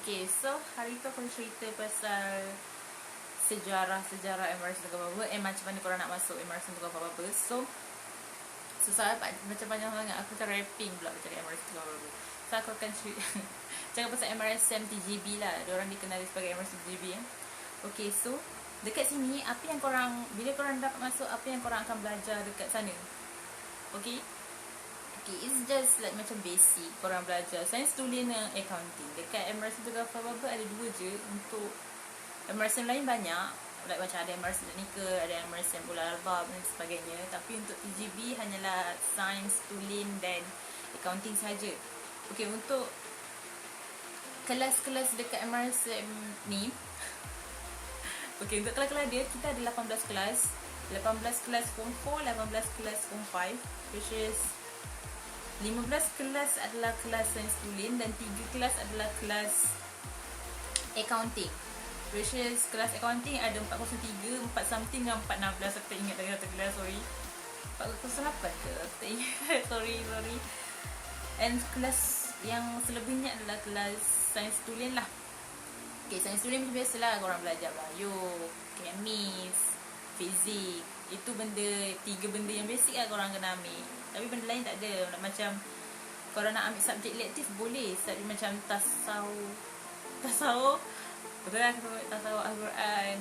Okay, so hari tu aku cerita pasal sejarah Emerson Tunggal Baba. Macam mana korang nak masuk Emerson Tunggal Baba. So susah macam panjang sangat. Aku macam rapping pula cakap Emerson Tunggal Baba. So aku akan cakap pasal MRSM TGB lah. Diorang dikenali sebagai MRSM TGB Okay, so dekat sini apa yang korang, bila korang dapat masuk, apa yang korang akan belajar dekat sana? Okay, it's just like macam basic korang belajar sains tulis dan accounting. Dekat Emerson Tunggal Baba ada dua je. Untuk Emerson lain banyak, like macam ada Emerson Technical, ada Emerson Bola Albab dan sebagainya. Tapi untuk TGB hanyalah sains tulis dan accounting saja. Okay, untuk kelas-kelas dekat Emerson ni okay, untuk kelas-kelas dia, kita ada 18 kelas. 18 kelas form 4, 18 kelas form 5, which is 15 kelas adalah kelas sains tulis dan 3 kelas adalah kelas accounting, which is kelas accounting ada 403, 4 something dan 416. Aku tak ingat lagi satu kelas, sorry. 408 ke? Aku tak ingat. sorry. And kelas yang selebihnya adalah kelas sains tulis lah. Okay, sains tulis macam biasalah korang belajar bio, kemis, fizik. Itu benda, 3 benda yang basic lah korang kena ambil. Tapi benda lain tak ada. Macam korang nak ambil subjek elektif boleh. Tapi macam tasawuf betul lah, tasawuf Al-Quran,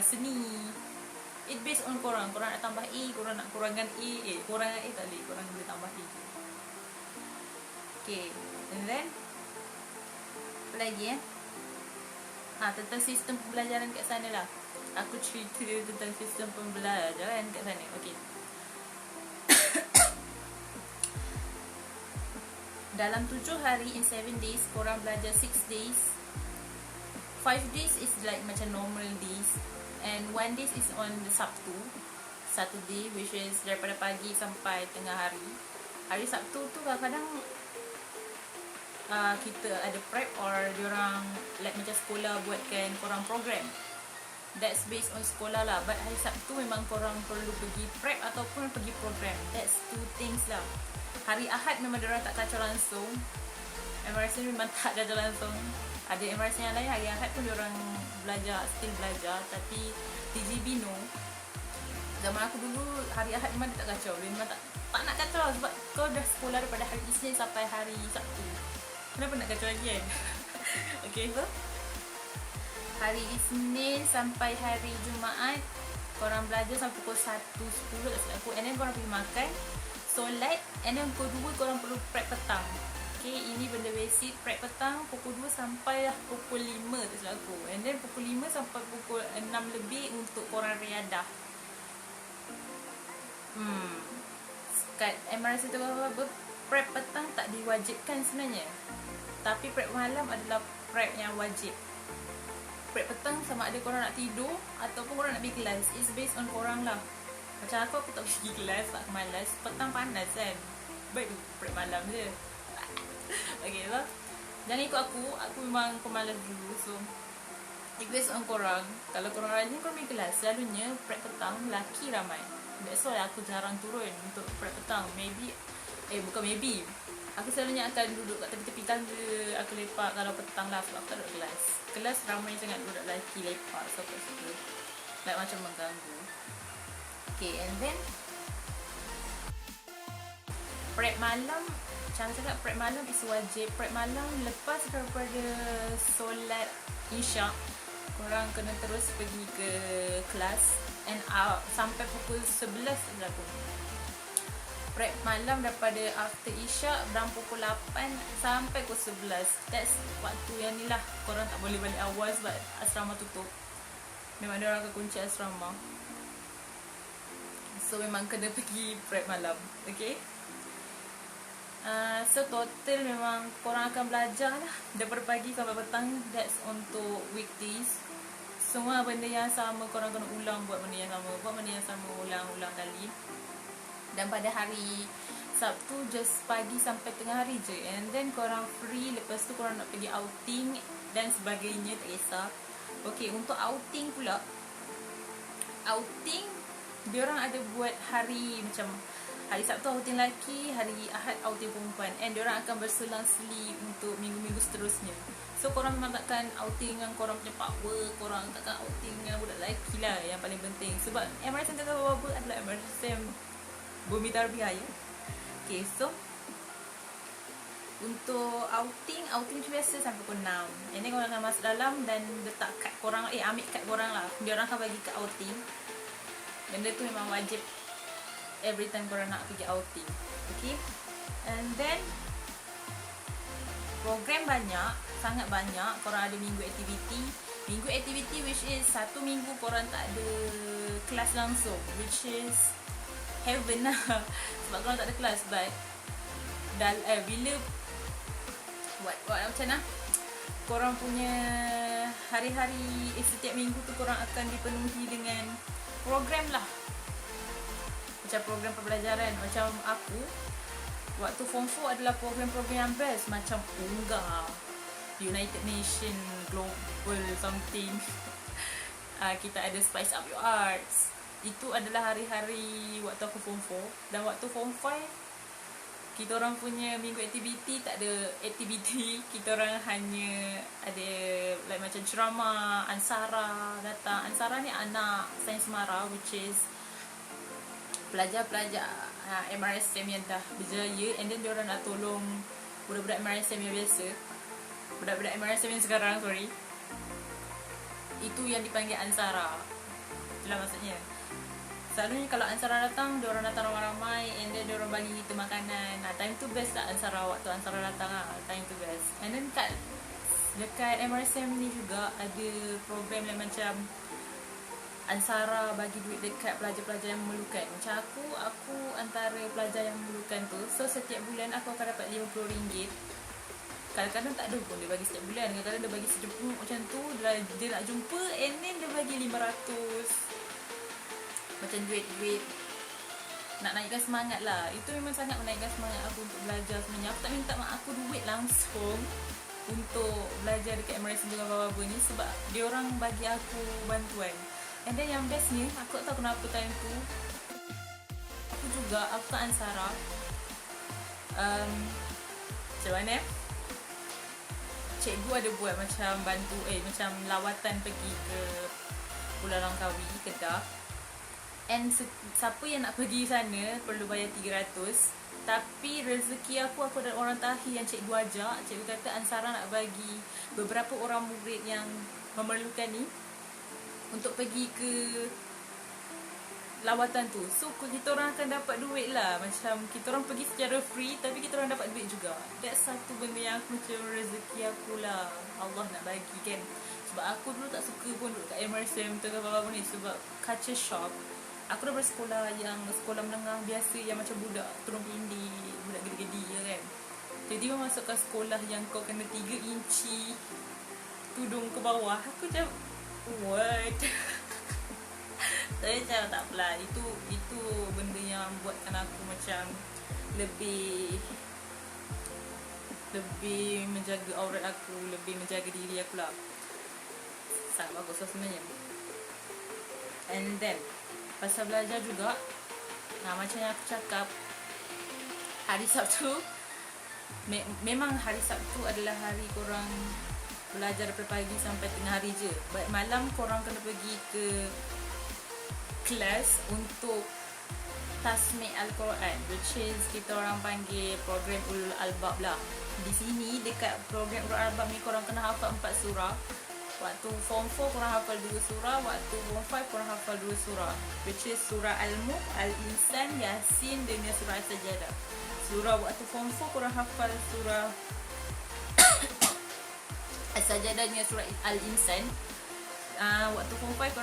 seni, it based on korang. Korang nak tambah A, korang nak kurangkan A. Kurangkan A tak boleh, korang boleh tambah A. Okay, and then apa lagi tentang sistem pembelajaran kat sana lah. Aku cerita tentang sistem pembelajaran kat sana. Okay, dalam 7 hari in 7 days, korang belajar 6 days. 5 days is like macam normal days, and 1 days is on the Sabtu, Saturday, which is daripada pagi sampai tengah hari. Hari Sabtu tu kadang-kadang kita ada prep, or diorang like macam sekolah buatkan korang program. That's based on sekolah lah. But hari Sabtu memang korang perlu pergi prep ataupun pergi program. That's 2 things lah. Hari Ahad memang diorang tak kacau langsung. MRS memang tak kacau langsung. Ada MRS yang lain hari Ahad pun diorang still belajar. Tapi TGB no. Zaman aku dulu hari Ahad memang dia tak kacau. Dia memang tak nak kacau lah, sebab kau dah sekolah daripada hari Isnin sampai hari Sabtu. Kenapa nak kacau lagi kan? Okay, so hari Isnin sampai hari Jumaat korang belajar sampai pukul 1.10 tak silap aku. And then korang pergi makan, solat, and then pukul 2 korang perlu prep petang. Okay, ini benda basic. Prep petang pukul 2 sampai pukul 5 tak silap aku. And then pukul 5 sampai pukul 6 lebih untuk korang riadah. Kat MRS tu prep petang tak diwajibkan sebenarnya, tapi prep malam adalah prep yang wajib. Prep petang sama ada korang nak tidur ataupun korang nak pergi kelas. It's based on korang lah. Macam aku tak pergi kelas, tak malas. Petang panas kan, baik prep malam je. Okay, so jangan ikut aku memang pemalas dulu. So it based on korang. Kalau korang rajin korang pergi kelas, selalunya prep petang lelaki ramai. That's why aku jarang turun untuk prep petang. Bukan maybe, aku selalunya akan duduk kat tepi-tepi tangga. Aku lepak kalau petang lah, sebab aku tak duduk kelas ramai sangat budak lelaki lepak. So aku suka like macam mengganggu. Okay, and then prep malam, macam cakap prep malam is wajib. Prep malam lepas daripada solat Isyak, korang kena terus pergi ke kelas and out sampai pukul 11 berlaku. Prep malam daripada after Isyak dalam pukul 8 sampai pukul 11. That's waktu yang ni lah. Korang tak boleh balik awal sebab asrama tutup. Memang dia orang akan kunci asrama. So memang kena pergi prep malam. Okay, so total memang korang akan belajar lah daripada pagi sampai petang. That's untuk weekdays. Semua benda yang sama korang kena ulang, buat benda yang sama ulang kali. Dan pada hari Sabtu just pagi sampai tengah hari je, and then korang free. Lepas tu korang nak pergi outing dan sebagainya, tak kisah. Okay, untuk outing pula, diorang ada buat hari macam Hari Sabtu outing lelaki, hari Ahad outing perempuan. And diorang akan berselang-seli untuk minggu-minggu seterusnya. So korang memang takkan outing dengan korang punya power, korang takkan outing dengan budak lelaki lah yang paling penting. Sebab MRSM Tengah Baba adalah MRSM Bumi Tarbiyah ya. Okay, so untuk outing macam biasa sampai pukul 6. And then korang akan masuk dalam dan letak kad korang, ambil kad korang lah. Diorang akan bagi kad outing. Benda tu memang wajib every time korang nak pergi outing. Okay. And then program banyak, sangat banyak. Korang ada minggu aktiviti. Minggu aktiviti which is satu minggu korang tak ada kelas langsung, which is heaven lah. Sebab korang tak ada kelas. But bila buat macam mana, korang punya hari-hari setiap minggu tu korang akan dipenuhi dengan program lah. Macam program pembelajaran. Macam aku waktu form 4 adalah program-program yang best. Macam UNGA, United Nation Global something. Kita ada Spice Up Your Arts. Itu adalah hari-hari waktu aku form 4. Dan waktu form 5 kita orang punya minggu aktiviti tak ada aktiviti. Kita orang hanya ada like macam ceramah. Ansara datang. Ansara ni anak Sains Semara, which is pelajar-pelajar MRSM yang dah berjaya. And then diorang nak tolong budak-budak MRSM yang biasa, budak-budak MRSM yang sekarang, sorry. Itu yang dipanggil Ansara. Itulah maksudnya. Selalunya kalau Ansara datang, diorang datang ramai-ramai. And then diorang bagi kita makanan. Time tu best lah Ansara. Waktu Ansara datang lah, time tu best. And then dekat MRSM ni juga ada program yang macam Ansara bagi duit dekat pelajar-pelajar yang memerlukan. Macam aku antara pelajar yang memerlukan tu. So setiap bulan aku akan dapat RM50. Kadang-kadang tak ada pun dia bagi setiap bulan. Kadang-kadang dia bagi sejemput macam tu. Dia nak jumpa and then dia bagi RM500. Macam duit-duit nak naikkan semangat lah. Itu memang sangat menaikkan semangat aku untuk belajar sebenarnya. Aku tak minta mak aku duit langsung untuk belajar dekat MRSM Tengah Baba ni. Sebab diorang bagi aku bantuan. And then yang bestnya, aku tak tahu kenapa time tu aku kan Ansara. Macam mana cikgu ada buat macam bantu macam lawatan pergi ke Pulau Langkawi, Kedah. And siapa yang nak pergi sana perlu bayar 300. Tapi rezeki aku ada orang tahi yang cikgu ajak. Cikgu kata Ansara nak bagi beberapa orang murid yang memerlukan ni untuk pergi ke lawatan tu. So kita orang akan dapat duit lah. Macam kita orang pergi secara free tapi kita orang dapat duit juga. That's satu benda yang aku macam rezeki aku lah, Allah nak bagi kan. Sebab aku dulu tak suka pun duduk kat MRSM Tengah Baba ni. Sebab culture shock. Aku dah bersekolah yang sekolah menengah biasa yang macam budak turun pindih, budak gede-gede ya kan. Jadi masuk ke sekolah yang kau kena 3 inci tudung ke bawah. Aku macam what? Tapi macam tak apalah. Itu benda yang buatkan aku macam lebih menjaga aurat aku, lebih menjaga diri aku lah. Sangat bagus lah sebenarnya. And then pasal belajar juga, macam yang aku cakap, hari Sabtu memang hari Sabtu adalah hari korang belajar daripada pagi sampai tengah hari je. Malam korang kena pergi ke kelas untuk tasmik Al-Quran, which is kita orang panggil program Ulul Albab lah. Di sini dekat program Ulul Albab ni korang kena hafal 4 surah. Waktu form 4 korang hafal 2 surah. Waktu form 5 korang hafal 2 surah, which is surah Al-Mulk, Al-Insan, Yasin dengan surah As-Sajadah. Surah waktu form 4 korang hafal surah As-Sajadah dengan surah Al-Insan. Waktu form 5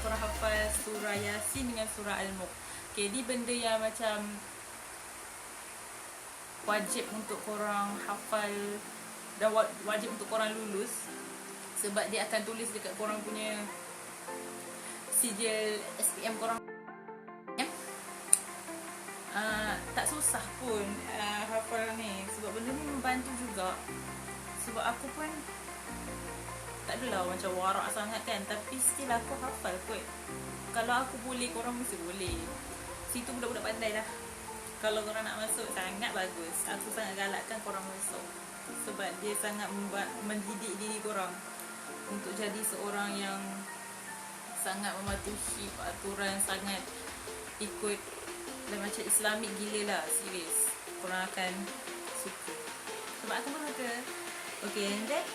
korang hafal surah Yasin dengan surah Al-Mulk. Okay, ni benda yang macam wajib untuk korang hafal dan wajib untuk korang lulus. Sebab dia akan tulis dekat korang punya sijil SPM korang. Tak susah pun hafal ni. Sebab benda ni membantu juga. Sebab aku pun tak adalah macam warak sangat kan. Tapi still aku hafal kot. Kalau aku boleh, korang mesti boleh. Situ budak-budak pandai lah. Kalau korang nak masuk, sangat bagus. Aku sangat galakkan korang masuk. Sebab dia sangat mendidik diri korang untuk jadi seorang yang sangat mematuhi peraturan, sangat ikut dan macam Islamik gila lah. Serius, korang akan suka. Sebab aku pun suka. Okay, and then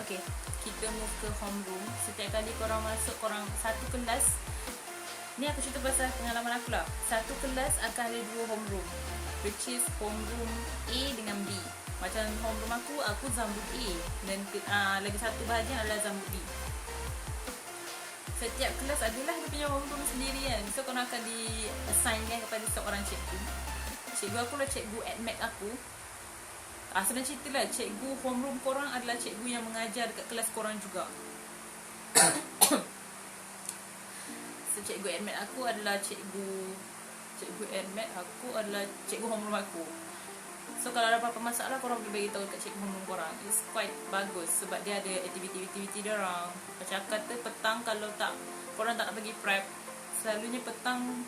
okay, kita move ke homeroom. Setiap kali korang masuk, korang satu kelas, ni aku cerita pasal pengalaman aku lah. Satu kelas akan ada 2 homeroom, which is homeroom A dengan B. Macam homeroom aku Zambut A, dan lagi satu bahagian adalah Zambut B. Setiap kelas adalah dia punya homeroom sendiri kan. So korang akan di-assignkan kepada seorang cikgu. Cikgu aku lah cikgu admat aku. Senang cerita lah, cikgu homeroom korang adalah cikgu yang mengajar dekat kelas korang juga. So cikgu admat aku adalah cikgu homeroom aku. So kalau ada apa-apa masalah, korang boleh bagi tahu kat cikgu homeroom korang. It's quite bagus sebab dia ada aktiviti-aktiviti dia orang. Macam aku kata, petang kalau korang tak nak pergi prep, selalunya petang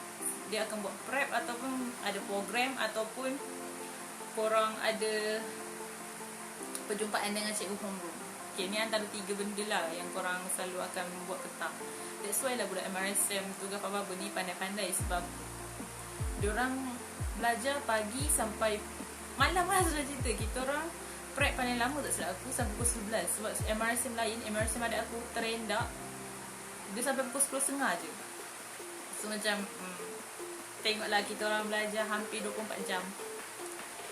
dia akan buat prep ataupun ada program, ataupun korang ada perjumpaan dengan cikgu homeroom. Okay, ni antara 3 benda lah yang korang selalu akan buat petang. That's why lah budak MRSM tugas apa-apa ni pandai-pandai, sebab diorang belajar pagi sampai malam lah. Sudah cerita, kita orang prep paling lama tak silap aku sampai pukul 11. Sebab MRSM lain, MRSM adik aku terendak, dia sampai pukul 10.30 je. So macam tengoklah, kita orang belajar hampir 24 jam.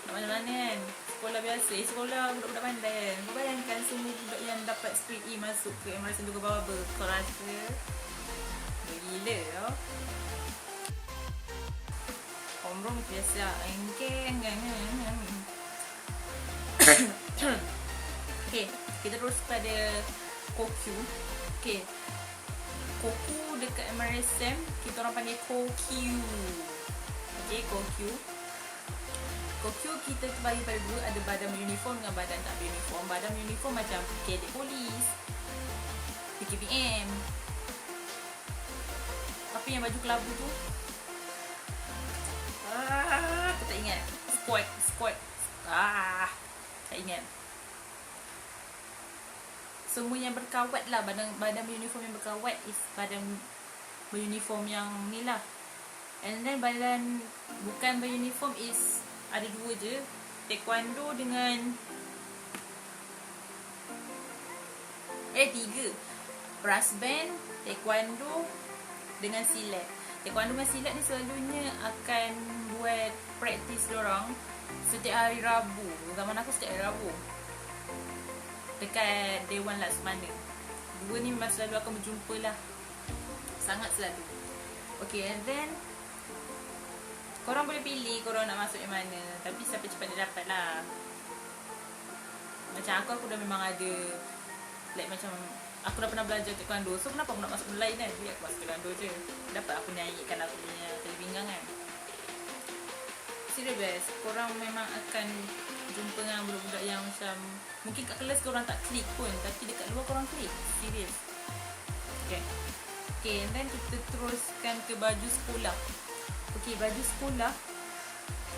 Nak mana-mana kan, sekolah biasa, sekolah budak-budak pandai kan. Kau bayangkan semua budak yang dapat straight E masuk ke MRSM tu ke bawah, kau rasa gila tau. Homeroom biasa engkeng. Okay, kita terus pada Kokyu. Okay, Koku dekat MRSM kita orang panggil Kokyu. Okay, Kokyu kita terbagi pada 2, ada badan uniform dengan badan tak uniform. Badan uniform macam kadet polis, PKPM. Apa yang baju kelabu tu? Aku tak ingat. Squad. Tak ingat. Semua yang berkawat lah, badan uniform yang berkawat is badan beruniform yang ni lah. And then badan bukan beruniform is ada 2 je, taekwondo dengan 3, brass band, taekwondo dengan silat. Taekwondo dengan silat ni selalunya akan buat praktis diorang setiap hari Rabu. Zaman aku setiap hari Rabu dekat Dewan Laksamana. 2 ni memang selalu akan berjumpa lah, sangat selalu. Okay, and then korang boleh pilih korang nak masuk yang mana, tapi sampai cepat dia dapat lah. Macam aku dah memang ada, like macam aku dah pernah belajar taekwondo, so kenapa aku nak masuk benda lain kan? Biar aku masuk taekwondo je, dapat aku naikkan aku punya tali pinggang kan. Serius best, korang memang akan jumpa dengan budak-budak yang macam mungkin kat kelas korang tak klik pun, tapi dekat luar korang klik. Serius. Okay, and then kita teruskan ke baju sekolah. Okay, baju sekolah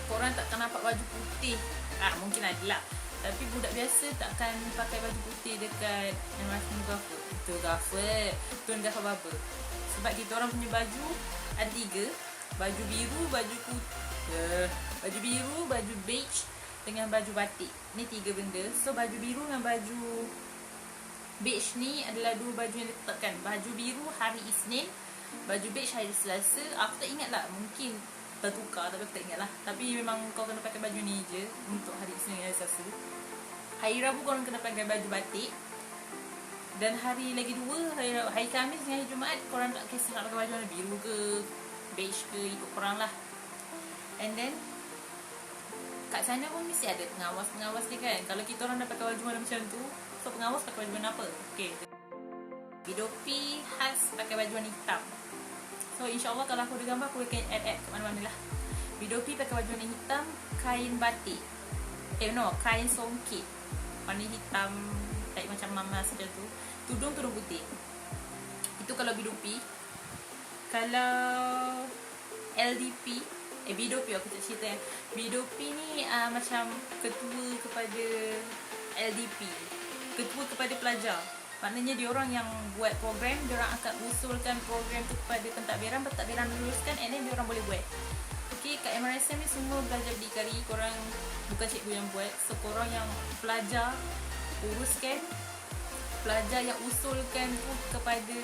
korang takkan nampak baju putih. Mungkin adalah, tapi budak biasa takkan pakai baju putih dekat MRSM Tuan Gaffer Baba. Sebab kita orang punya baju ada 3, baju biru, baju biru, baju beige dengan baju batik. Ni 3 benda. So baju biru dengan baju beige ni adalah 2 baju yang ditetapkan. Baju biru hari Isnin, baju beige hari Selasa. Aku tak ingat lah, mungkin tertukar tapi aku tak ingat lah. Tapi memang kau kena pakai baju ni je untuk hari Isnin dan hari Selasa. Hari Rabu korang kena pakai baju batik. Dan hari lagi 2, hari Khamis dengan hari Jumaat, korang tak kisah nak pakai baju warna biru ke beige ke, ikut korang lah. And then kat sana pun mesti ada pengawas dia kan. Kalau kita orang dah pakai baju warna macam tu, so pengawas pakai baju warna apa? Okay, Bidopi khas pakai baju warna hitam. So insyaAllah kalau aku ada gambar, aku akan add ke mana-mana lah. Bidopi pakai baju warna hitam, kain batik, kain songkit warna hitam, like macam mama macam tu. Tudung putih. Itu kalau Bidopi. Kalau LDP, BDOP aku tak cerita yang BDOP ni macam ketua kepada LDP, ketua kepada pelajar. Maknanya diorang yang buat program, diorang akan usulkan program tu kepada pentadbiran, pentadbiran luluskan and then diorang boleh buat. Okay, kat MRSM ni semua belajar berdikari, korang bukan cikgu yang buat. So korang yang pelajar uruskan, pelajar yang usulkan tu kepada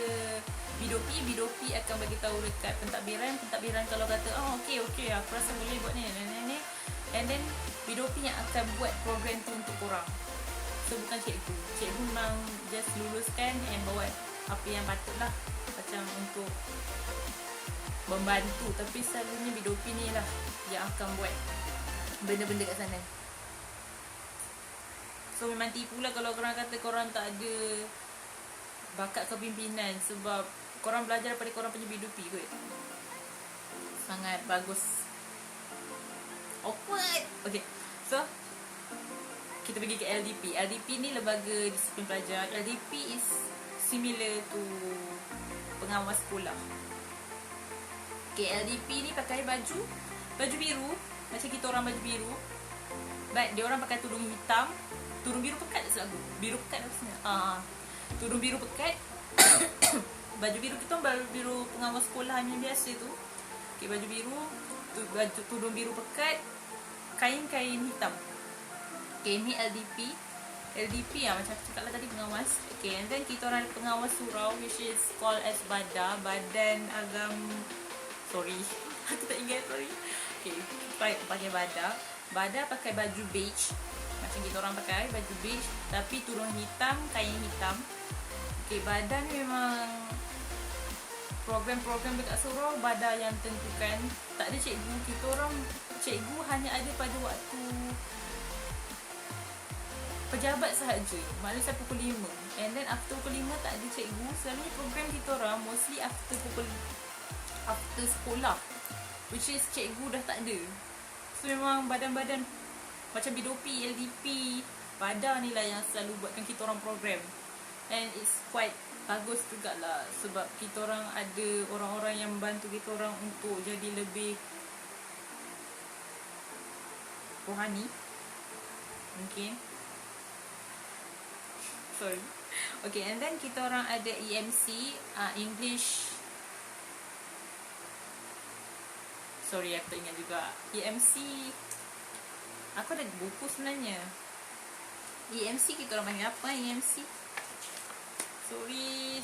BDOP, BDOP akan bagi tahu dekat pentadbiran, pentadbiran kalau kata okey aku rasa boleh buat ni and then BDOP yang akan buat program tu untuk korang. So bukan cikgu, cikgu memang just luluskan and bawa apa yang patut lah, macam untuk membantu, tapi selalunya BDOP ni lah yang akan buat benda-benda kat sana. So memang tipu lah kalau korang kata korang tak ada bakat kepimpinan sebab korang belajar daripada korang punya BDOP kot. Sangat bagus. Awkward. Okay, so kita pergi ke LDP. LDP ni lembaga disiplin pelajar. LDP is similar to pengawas sekolah. Okay, LDP ni pakai baju biru, macam kita orang baju biru, but dia orang pakai tudung hitam. Tudung biru pekat tak selalu? Biru pekat apa sebenarnya? Tudung biru pekat. Baju biru kita baju biru pengawas sekolah yang biasa tu. Okay, baju biru, tudung biru pekat, kain-kain hitam. Okay, ni LDP. LDP macam aku cakap lah tadi, pengawas. Okay, and then kita orang ada pengawas surau, which is called as BADA, Badan Agam... Sorry, aku tak ingat, sorry. Okay, pakai BADA. BADA pakai baju beige, macam kita orang pakai baju beige, tapi tudung hitam, kain hitam. Okay, BADA ni memang program-program dekat surau BADA yang tentukan. Tak ada cikgu, kita orang cikgu hanya ada pada waktu pejabat sahaja, maknanya sampai pukul 5, and then after pukul 5 tak ada cikgu. Selalunya program kita orang mostly after sekolah, which is cikgu dah tak ada. So memang badan-badan macam BDOP, LDP, BADA ni lah yang selalu buatkan kita orang program, and it's quite bagus jugalah sebab kita orang ada orang-orang yang membantu kita orang untuk jadi lebih rohani mungkin. Sorry. Okay, and then kita orang ada EMC, English. Sorry, aku tak ingat juga. EMC, aku ada buku sebenarnya. EMC kita orang panggil apa EMC? Sorry.